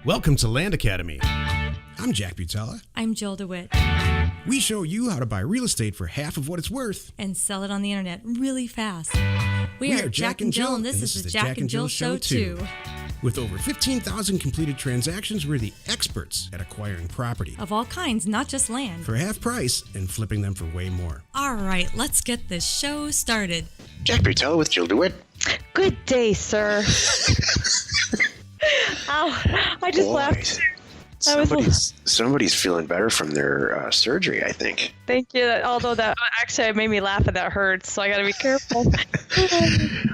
Welcome to Land Academy. I'm Jack Butala. I'm Jill DeWit. We show you how to buy real estate for half of what it's worth. And sell it on the internet really fast. We are Jack and Jill, and this is the Jack and Jill Show too. With over 15,000 completed transactions, we're the experts at acquiring property. Of all kinds, not just land. For half price and flipping them for way more. All right, let's get this show started. Jack Butala with Jill DeWit. Good day, sir. Ow, I just laughed. Somebody's feeling better from their surgery, I think. Thank you. Although that actually made me laugh and that hurts, so I got to be careful.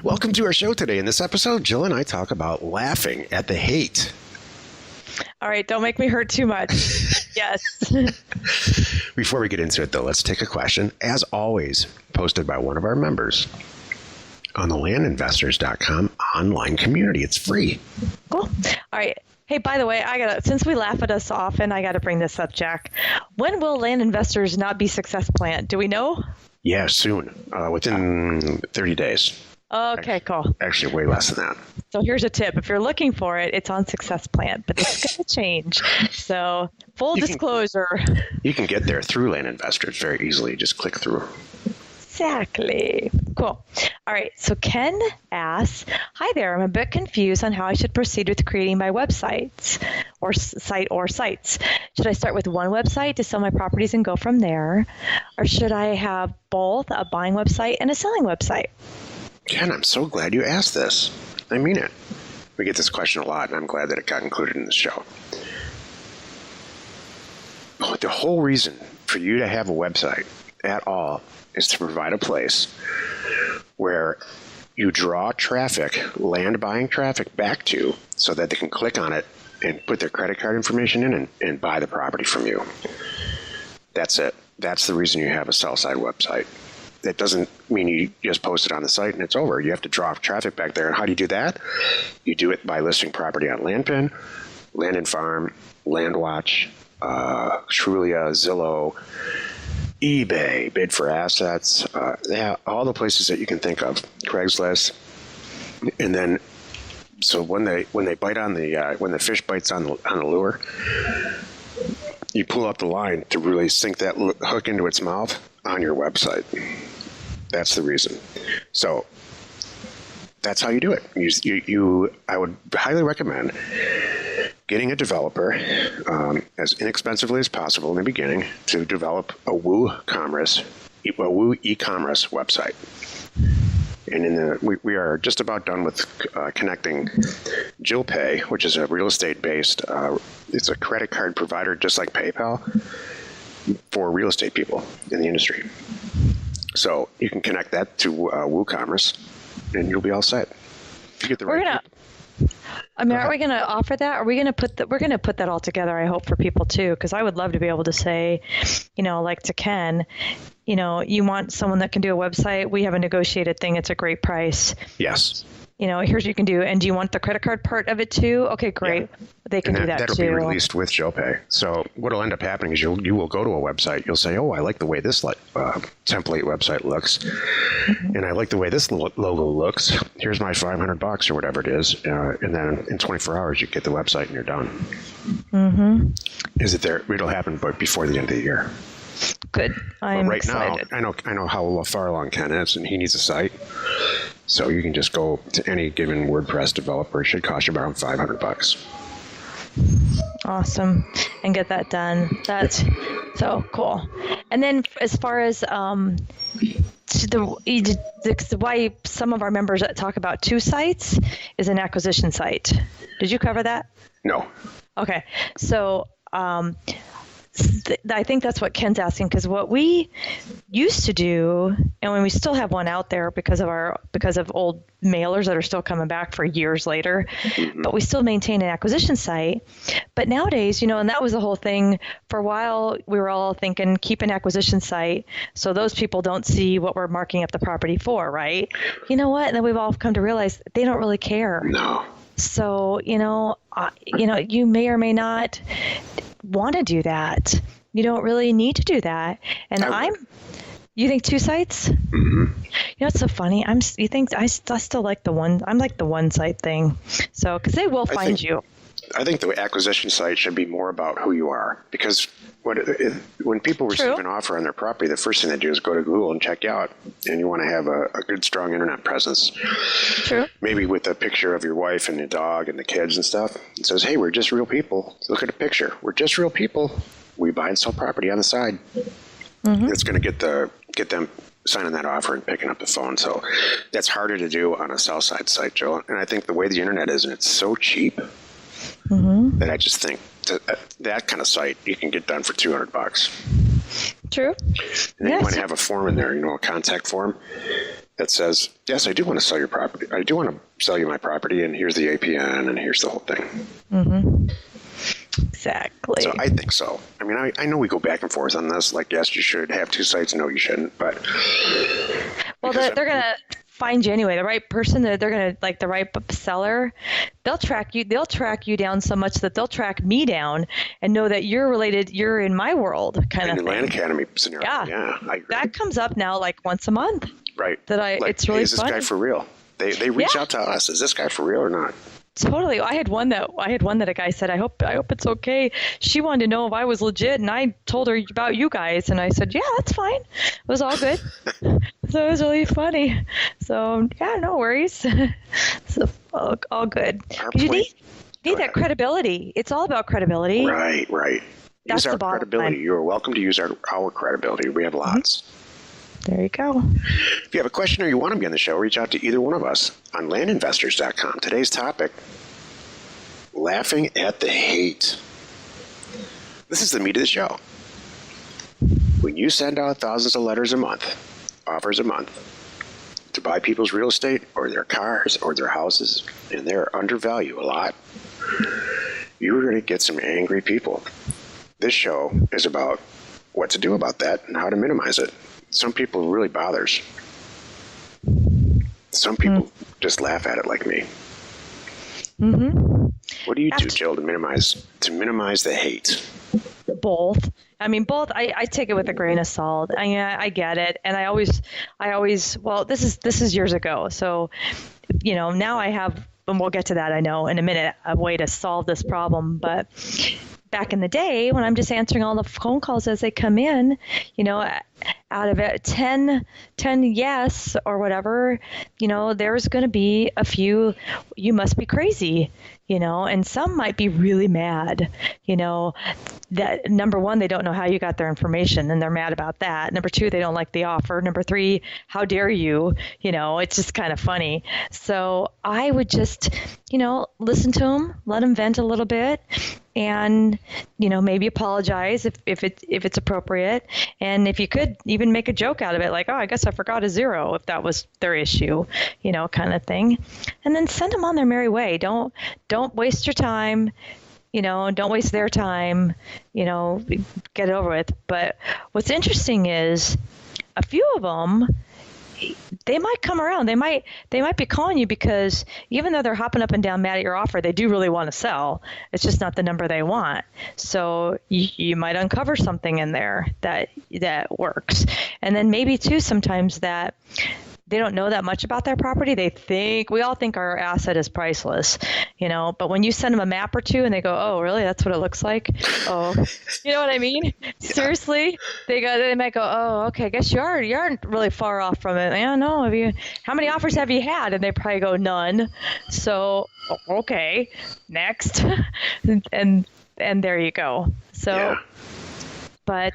Welcome to our show today. In this episode, Jill and I talk about laughing at the hate. All right, don't make me hurt too much. Yes. Before we get into it, though, let's take a question, as always, posted by one of our members on the LandInvestors.com online community. It's free. Cool. All right. Hey, by the way, since we laugh at us often, I gotta bring this up, Jack. When will LandInvestors not be SuccessPlant? Do we know? Yeah, soon. Within 30 days. Okay, cool. Actually, way less than that. So here's a tip. If you're looking for it, it's on SuccessPlant, but it's going to change. So full disclosure. You can get there through LandInvestors very easily. Just click through. Exactly. Cool. All right. So Ken asks, hi there. I'm a bit confused on how I should proceed with creating my websites or sites. Should I start with one website to sell my properties and go from there? Or should I have both, a buying website and a selling website? Ken, I'm so glad you asked this. I mean it. We get this question a lot, and I'm glad that it got included in the show. The whole reason for you to have a website at all is to provide a place where you draw traffic, land buying traffic back to, so that they can click on it and put their credit card information in and buy the property from you. That's it. That's the reason you have a sell-side website. That doesn't mean you just post it on the site and it's over. You have to draw traffic back there. And how do you do that? You do it by listing property on LandPin, Land and Farm, LandWatch, Trulia, Zillow, eBay, Bid for Assets, all the places that you can think of, Craigslist. And then, so when they bite on when the fish bites on the lure, you pull up the line to really sink that hook into its mouth on your website. That's the reason. So that's how you do it. I would highly recommend getting a developer as inexpensively as possible in the beginning to develop a Woo e-commerce website. And we are just about done with connecting ShellPay, which is a real estate based. It's a credit card provider just like PayPal for real estate people in the industry. So you can connect that to WooCommerce, and you'll be all set. You get the right. Are we going to offer that? Are we going to we're going to put that all together, I hope, for people too, because I would love to be able to say, like to Ken, you want someone that can do a website. We have a negotiated thing. It's a great price. Yes. Here's what you can do. And do you want the credit card part of it too? Okay, great. Yeah. They can do that that'll too. That'll be released with ShellPay. So what'll end up happening is you will go to a website. You'll say, oh, I like the way this template website looks. Mm-hmm. And I like the way this logo looks. Here's my $500 or whatever it is. And then in 24 hours, you get the website and you're done. Mm-hmm. Is it there? It'll happen before the end of the year. Good. I'm right excited. Now, I know how far along Ken is, and he needs a site. So you can just go to any given WordPress developer. It should cost you around $500. Awesome. And get that done. That's so cool. And then as far as why some of our members talk about two sites is an acquisition site. Did you cover that? No. Okay. So I think that's what Ken's asking, because what we used to do, and when we still have one out there because of old mailers that are still coming back for years later, but we still maintain an acquisition site. But nowadays, and that was the whole thing. For a while, we were all thinking, keep an acquisition site so those people don't see what we're marking up the property for, right? You know what? And then we've all come to realize they don't really care. No. So, you may or may not want to do that. You don't really need to do that. And you think two sites? Mm-hmm. It's so funny. I still like the one. I'm like the one site thing. So, because they will find you. I think the acquisition site should be more about who you are, because when people receive an offer on their property, the first thing they do is go to Google and check you out, and you want to have a good, strong internet presence. True. Maybe with a picture of your wife and your dog and the kids and stuff. It says, hey, we're just real people. Look at a picture. We're just real people. We buy and sell property on the side. Mm-hmm. It's going to get them signing that offer and picking up the phone. So that's harder to do on a sell side site, Joe. And I think the way the internet is, and it's so cheap, that I just think that kind of site you can get done for $200. True. And then you want to have a form in there, a contact form that says, yes, I do want to sell your property. I do want to sell you my property, and here's the APN, and here's the whole thing. Mm-hmm. Exactly. So I think so. I mean, I know we go back and forth on this. Like, yes, you should have 2 sites. No, you shouldn't. But well, they're going to find you anyway. The right person, they're going to, like, the right seller, they'll track you down so much that they'll track me down and know that you're related, you're in my world kind of thing. Land Academy scenario. Yeah, I agree. That comes up now like once a month. Right. It's really is this funny. guy for real? They reach out to us. Is this guy for real or not? Totally. I had one that a guy said, I hope it's okay. She wanted to know if I was legit, and I told her about you guys, and I said, yeah, that's fine. It was all good. So it was really funny. So yeah, no worries. So all good. Because you need that credibility. It's all about credibility. Right. That's use our credibility. You're welcome to use our credibility. We have lots. Mm-hmm. There you go. If you have a question or you want to be on the show, reach out to either one of us on LandInvestors.com. Today's topic, laughing at the hate. This is the meat of the show. When you send out thousands of letters a month, offers a month, to buy people's real estate or their cars or their houses, and they're undervalued a lot, you're going to get some angry people. This show is about what to do about that and how to minimize it. Some people it really bothers. Some people just laugh at it like me. Mm-hmm. What do you do, Jill, to minimize the hate? Both. I mean, both. I take it with a grain of salt. I get it, and I always. Well, this is years ago. So, now I have, and we'll get to that. I know in a minute, a way to solve this problem, but. Back in the day, when I'm just answering all the phone calls as they come in, out of it, 10 yes or whatever, there's going to be a few, you must be crazy, and some might be really mad, that number one, they don't know how you got their information and they're mad about that. Number two, they don't like the offer. Number three, how dare you, it's just kind of funny. So I would just, listen to them, let them vent a little bit. And, maybe apologize if it's appropriate. And if you could even make a joke out of it, like, oh, I guess I forgot a zero if that was their issue, kind of thing. And then send them on their merry way. Don't waste your time, don't waste their time, get it over with. But what's interesting is a few of them, they might come around. They might be calling you because even though they're hopping up and down mad at your offer, they do really want to sell. It's just not the number they want. So you might uncover something in there that works. And then maybe too sometimes that they don't know that much about their property. We all think our asset is priceless, but when you send them a map or two and they go, oh, really? That's what it looks like? Oh, you know what I mean? Yeah. Seriously? They might go, oh, okay, I guess you aren't really far off from it. Yeah, no, how many offers have you had? And they probably go, none. So, okay, next. and there you go. So, yeah. But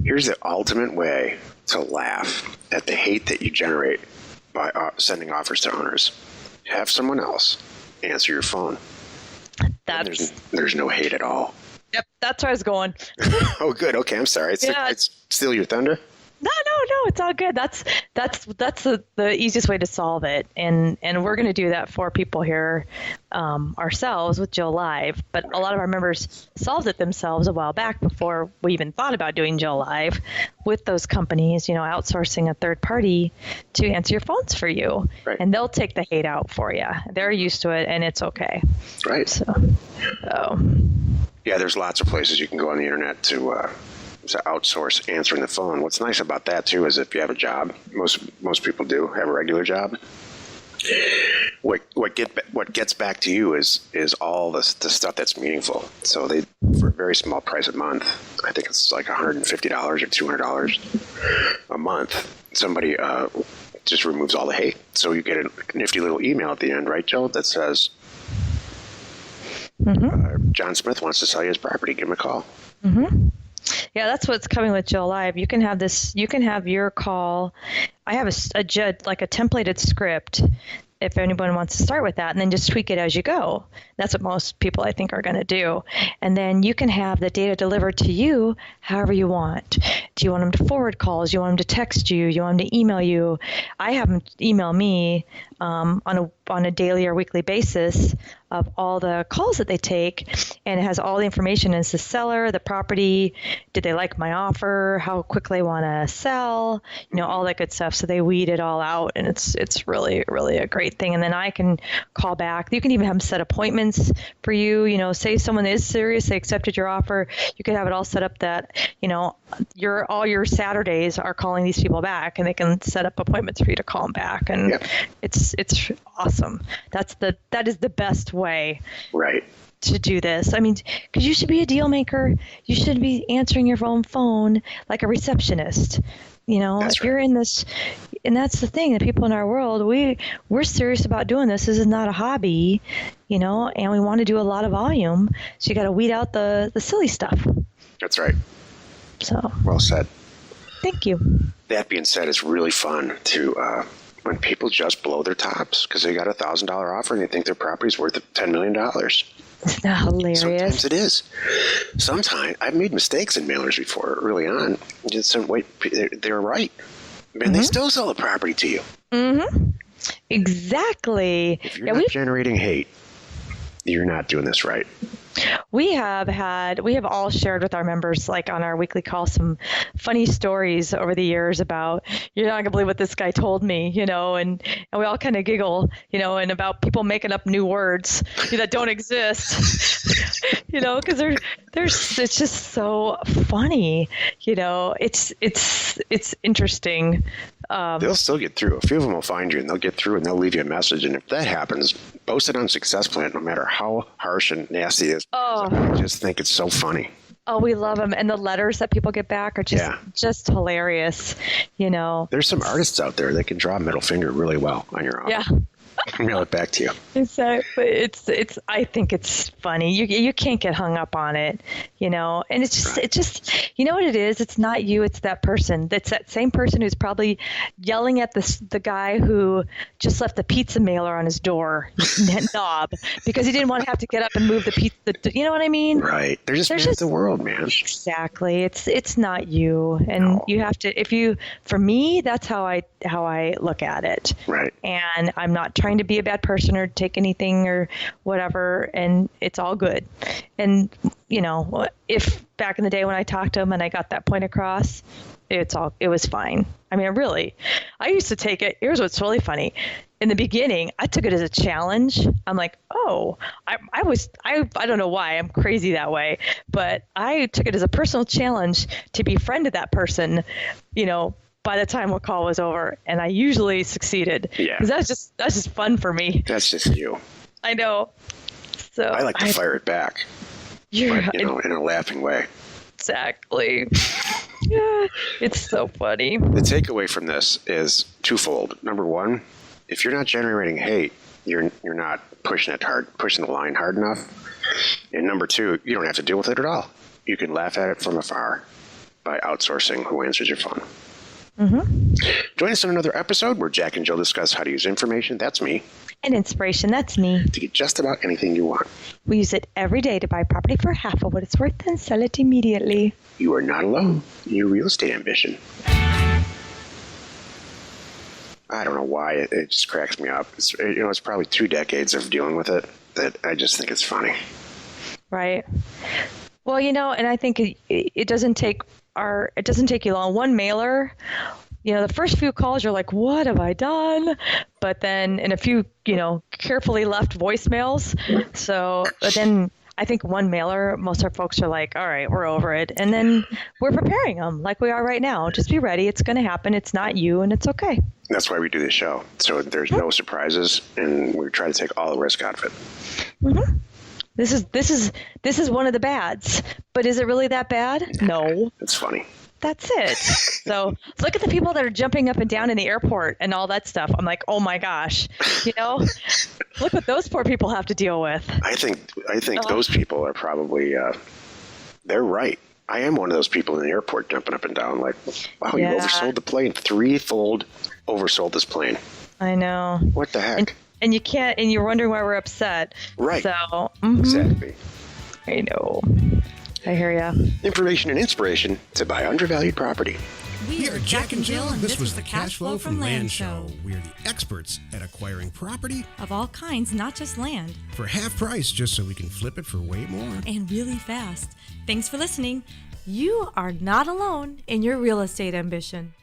here's the ultimate way to laugh at the hate that you generate by sending offers to owners. Have someone else answer your phone. There's no hate at all. Yep, that's where I was going. Oh, good. Okay, I'm sorry. It's steal your thunder. No, it's all good. That's the easiest way to solve it, and we're going to do that for people here ourselves with Jill Live. But a lot of our members solved it themselves a while back before we even thought about doing Jill Live with those companies, outsourcing a third party to answer your phones for you, right. And they'll take the hate out for you. They're used to it, and it's okay. Right. So. Yeah, there's lots of places you can go on the internet to outsource answering the phone. What's nice about that too is if you have a job, most people do have a regular job. what gets back to you is all the stuff that's meaningful. So they, for a very small price a month, I think it's like $150 or $200 a month, somebody just removes all the hate. So you get a nifty little email at the end, right, Joe, that says, John Smith wants to sell you his property. Give him a call. Mm-hmm. Yeah, that's what's coming with Joe Live. You can have this. You can have your call. I have a templated script. If anyone wants to start with that, and then just tweak it as you go. That's what most people, I think, are going to do. And then you can have the data delivered to you however you want. Do you want them to forward calls? Do you want them to text you? Do you want them to email you? I have them email me on a daily or weekly basis of all the calls that they take, and it has all the information. Is the seller, the property, did they like my offer, how quick they want to sell, all that good stuff. So they weed it all out, and it's really, really a great thing. And then I can call back. You can even have them set appointments for you. Say someone is serious, they accepted your offer. You could have it all set up that all your Saturdays are calling these people back, and they can set up appointments for you to call them back. And it's awesome. That is the best way. Right. To do this. I mean, because you should be a deal maker. You should be answering your phone like a receptionist. If you're in this, and that's the thing, that people in our world, we're serious about doing this. This is not a hobby, and we want to do a lot of volume. So you got to weed out the silly stuff. That's right. So well said. Thank you. That being said, it's really fun to when people just blow their tops because they got $1,000 offer and they think their property's worth $10 million. Isn't that hilarious? Sometimes it is. Sometimes I've made mistakes in mailers before early on. Just wait, they're right. And they still sell the property to you. Mm-hmm. Exactly. If you're not generating hate, you're not doing this right. We have all shared with our members, like on our weekly call, some funny stories over the years about, you're not gonna believe what this guy told me, and we all kind of giggle, and about people making up new words that don't exist, because it's just so funny, it's interesting. They'll still get through. A few of them will find you and they'll get through and they'll leave you a message. And if that happens, post it on SuccessPlant, no matter how harsh and nasty it is. Oh. I just think it's so funny. Oh, we love them. And the letters that people get back are just hilarious, There's some artists out there that can draw a middle finger really well on your offer. Yeah. Mail it back to you. Exactly. It's. I think it's funny. You can't get hung up on it, And it's just It's just what it is. It's not you. It's that person. That's that same person who's probably yelling at the guy who just left the pizza mailer on his door knob because he didn't want to have to get up and move the pizza. You know what I mean? Right. They're just the world, man. Exactly. It's not you, and you have to. For me, that's how I look at it. Right. And I'm not trying to be a bad person or take anything or whatever, and it's all good. And if back in the day when I talked to him and I got that point across, it was fine. I mean, I used to take it. Here's what's really funny. In the beginning, I took it as a challenge. I'm like, I don't know why I'm crazy that way, but I took it as a personal challenge to befriend that person, by the time the call was over, and I usually succeeded. Yeah. Because that's just fun for me. That's just you. I know. So I like to fire it back. But, in a laughing way. Exactly. Yeah, it's so funny. The takeaway from this is twofold. Number one, if you're not generating hate, you're not pushing the line hard enough. And number two, you don't have to deal with it at all. You can laugh at it from afar by outsourcing who answers your phone. Mm-hmm. Join us in another episode where Jack and Jill discuss how to use information, that's me, and inspiration, that's me, to get just about anything you want. We use it every day to buy property for half of what it's worth and sell it immediately. You are not alone in your real estate ambition. I don't know why it just cracks me up. It's probably 2 decades of dealing with it that I just think it's funny. Right. Well, and I think it doesn't take you long. One mailer, the first few calls, you're like, what have I done? But then in a few, carefully left voicemails. But then I think one mailer, most of our folks are like, all right, we're over it. And then we're preparing them like we are right now. Just be ready. It's going to happen. It's not you, and it's okay. That's why we do this show. So there's no surprises, and we try to take all the risk out of it. Mm-hmm. This is one of the bads. But is it really that bad? No. It's funny. That's it. So look at the people that are jumping up and down in the airport and all that stuff. I'm like, oh my gosh, look what those poor people have to deal with. I think those people are probably they're right. I am one of those people in the airport jumping up and down like, wow, Yeah. You oversold the plane. Threefold oversold this plane. I know. What the heck? And you can't, and you're wondering why we're upset. Right. So, Exactly. I know. I hear ya. Information and inspiration to buy undervalued property. We are Jack and Jill, and This was the Cash Flow from Land Show. We are the experts at acquiring property Of all kinds, not just land, for half price just so we can flip it for way more. and really fast. Thanks for listening. You are not alone in your real estate ambition.